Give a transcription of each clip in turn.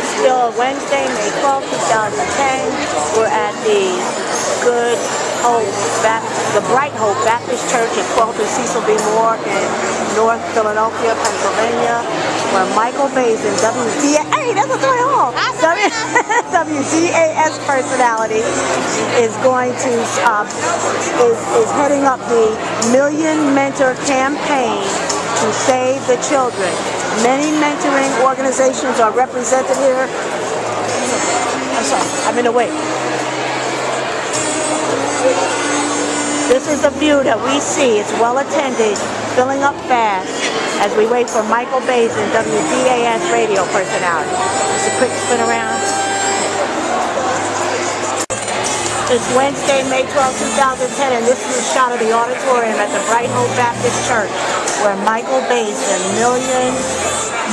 It's still Wednesday, May 12, 2010. We're at the Bright Hope Baptist Church at 12th and Cecil B. Moore in North Philadelphia, Pennsylvania, where Michael Baisden, hey, that's Latoya Hall, WDAS personality, is going to is heading up the Million Mentor campaign to save the children. Many mentoring organizations are represented here. I'm sorry, I'm in the way. This is the view that we see. It's well attended, filling up fast as we wait for Michael Baisden, WDAS radio personality. Just a quick spin around. It's Wednesday, May 12, 2010, and this is a shot of the auditorium at the Bright Hope Baptist Church, where Michael Baisden Million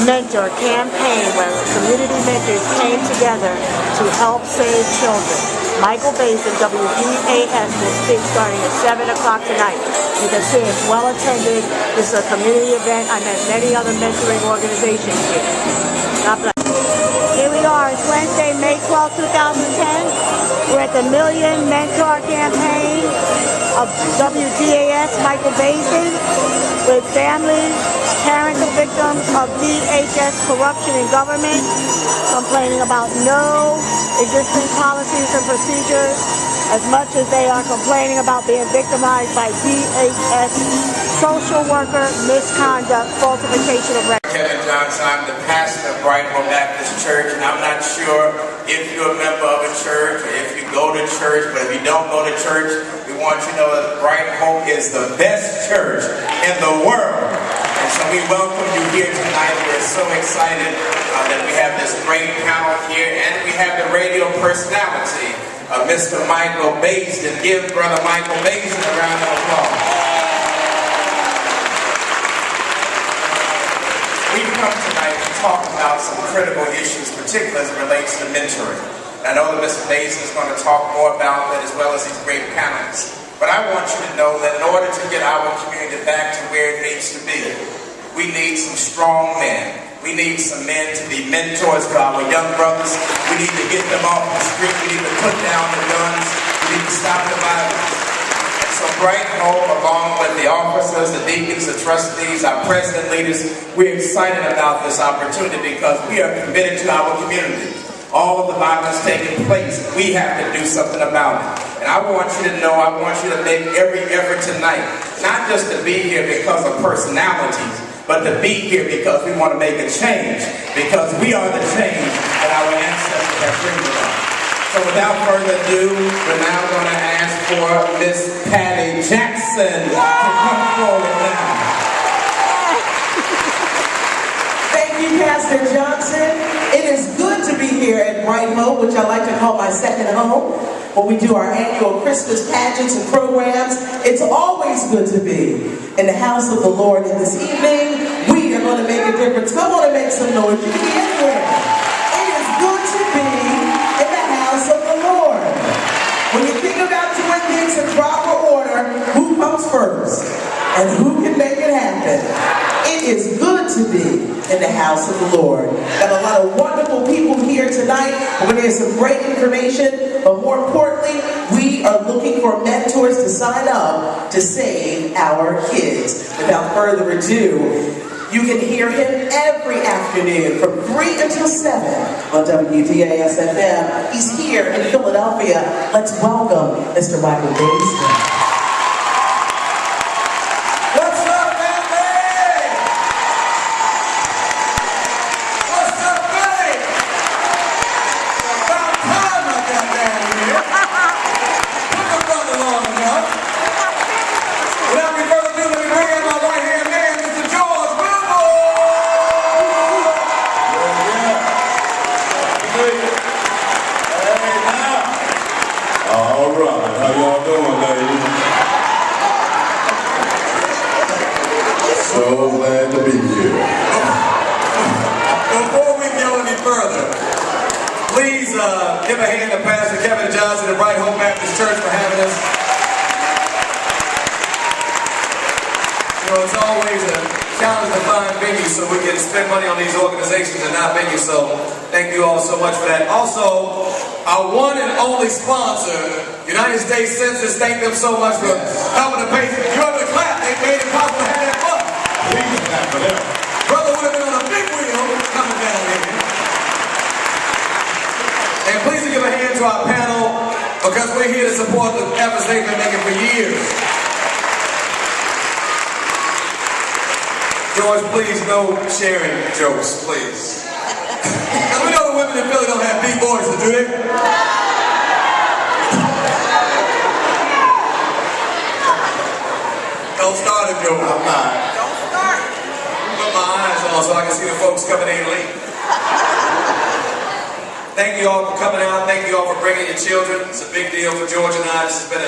Mentor campaign, where community mentors came together to help save children. Michael Baisden, WDAS, will speak starting at 7 o'clock tonight. You can see it's well attended. This is a community event. I met many other mentoring organizations here. God bless. Here we are. It's Wednesday, May 12, 2010. We're at the Million Mentor campaign of WDAS, Michael Baisden, with families, parents of victims of DHS corruption in government, complaining about no existing policies and procedures, as much as they are complaining about being victimized by DHS social worker misconduct, falsification of records. Kevin Johnson, I'm the pastor of Bright Hope Baptist Church, and I'm not sure if you're a member of a church or if you go to church, but if you don't go to church, we want you to know that Bright Hope is the best church in the world. And so we welcome you here tonight. We're so excited that we have this great panel here, and we have the radio personality of Mr. Michael Baisden. Give Brother Michael Baisden a round of applause. We've come tonight to talk about some critical issues, particularly as it relates to mentoring. I know that Mr. Baisden is going to talk more about that, as well as these great panelists. But I want you to know that in order to get our community back to where it needs to be, we need some strong men. We need some men to be mentors to our young brothers. We need to get them off the street. We need to put down the guns. We need to stop the violence. And so Bright Hope, along with the officers, the deacons, the trustees, our president leaders, we're excited about this opportunity because we are committed to our community. All of the violence taking place, we have to do something about it. And I want you to know, I want you to make every effort tonight, not just to be here because of personalities, but to be here because we want to make a change, because we are the change that our ancestors have brought us. So without further ado, we're now going to ask for Miss Patty Jackson to come forward now. Thank you, Pastor Johnson. It is good to be here at Bright Hope, which I like to call my second home, where we do our annual Christmas pageants and programs. It's always good to be in the house of the Lord. And this evening, we are going to make a difference. Come on and make some noise. You can be anywhere. It is good to be in the house of the Lord. When you think about doing things in proper order, who comes first? And who can make it happen? It is good to be in the house of the Lord. Got a lot of wonderful people here tonight. We're going to hear some great information, but more importantly, we are looking for mentors to sign up to save our kids. Without further ado, you can hear him every afternoon from 3 until 7 on WDAS FM. He's here in Philadelphia. Let's welcome Mr. Michael Baisden. So glad to be here. Before we go any further, please give a hand to Pastor Kevin Johnson at Bright Hope Baptist Church for having us. You know, it's always a challenge to find venues so we can spend money on these organizations and not venues. So Thank you all so much for that. Also, our one and only sponsor, United States Census, thank them so much for helping to pay. You have to clap. They made it possible to have that fun. Please clap for them. Brother would have been on a big wheel coming down here. And please give a hand to our panel because we're here to support the efforts they've been making for years. George, please, no sharing jokes, please. Because we know the women in Philly don't have deep voices, do they? Don't start it, Joe. I'm not. Don't start. Put my eyes on so I can see the folks coming in late. Thank you all for coming out. Thank you all for bringing your children. It's a big deal for George and I. This has been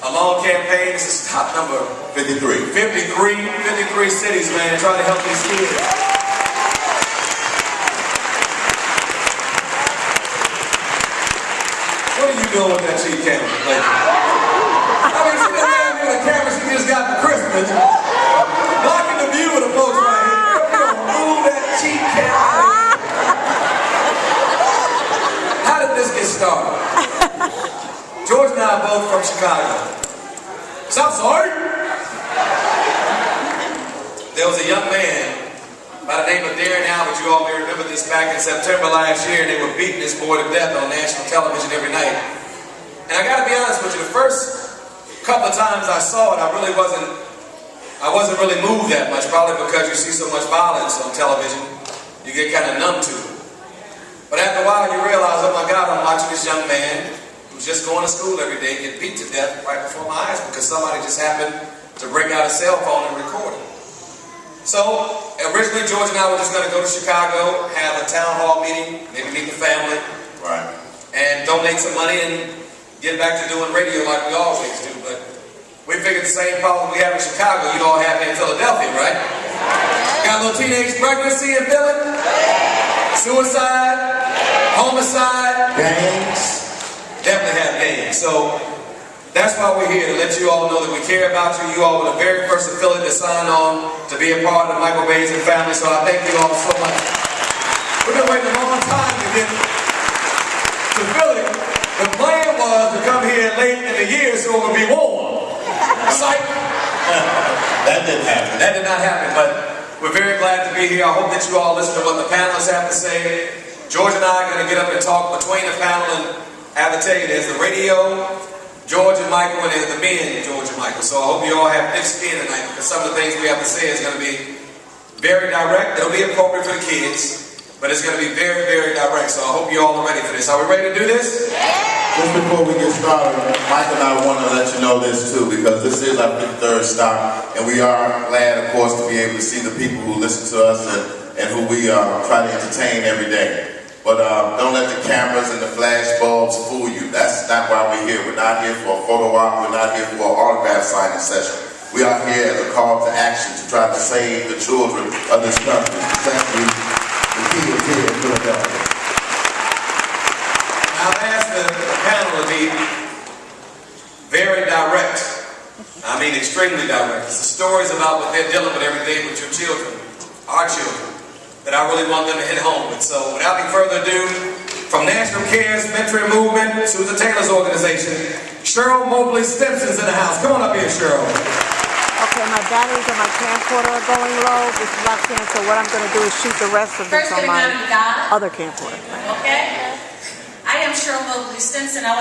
a long campaign. This is top number 53. 53 cities, man, trying to help these kids. What are you doing with that cheap camera, lady? I mean, she didn't have me with a camera she just got for Christmas. Blocking the view of the folks right here. You don't move that cheap camera. How did this get started? George and I are both from Chicago. So I'm sorry. There was a young man by the name of Darren Albert. You all may remember this back in September last year. They were beating this boy to death on national television every night. And I gotta be honest with you, the first couple of times I saw it, I wasn't really moved that much, probably because you see so much violence on television, you get kind of numb to it. But after a while you realize, oh my God, I'm watching this young man who's just going to school every day get beat to death right before my eyes because somebody just happened to break out a cell phone and record it. So, originally George and I were just going to go to Chicago, have a town hall meeting, maybe meet the family, right, and donate some money and get back to doing radio like we always do. But we figured the same problem we have in Chicago, you all have here in Philadelphia, right? Got a little teenage pregnancy in Philly, suicide, homicide, gangs, definitely have gangs. So that's why we're here, to let you all know that we care about you. You all were the very first in Philly to sign on to be a part of the Michael Baisden family, so I thank you all so much. We've been waiting a long time to get to Philly. The plan was to come here late in the year so it would be warm. Psych! That didn't happen. That did not happen, but we're very glad to be here. I hope that you all listen to what the panelists have to say. George and I are going to get up and talk between the panel, and I have to tell you, there's the radio, George and Michael, and there's the men, George and Michael. So I hope you all have thick skin tonight, because some of the things we have to say is going to be very direct. It'll be appropriate for the kids, but it's going to be very, very direct. So I hope you all are ready for this. Are we ready to do this? Just before we get started, Mike and I want to let you know this too, because this is our 53rd stop, and we are glad, of course, to be able to see the people who listen to us and who we try to entertain every day. But don't let the cameras and the flash bulbs fool you. That's not why we're here. We're not here for a photo op. We're not here for an autograph signing session. We are here as a call to action to try to save the children of this country. Thank you. The kids here in Philadelphia. I've asked the panel to be very direct. I mean extremely direct. It's the stories about what they're dealing with every day with your children, our children, that I really want them to hit home with. So without any further ado, from National Care's Mentoring Movement, Susan Taylor's organization, Cheryl Mobley Stimpson's in the house. Come on up here, Cheryl. Okay, my batteries on my camcorder are going low. This is Roxanne, so what I'm going to do is shoot the rest of this on my other camcorder. Okay. I am Cheryl Mobley Stimpson. I want to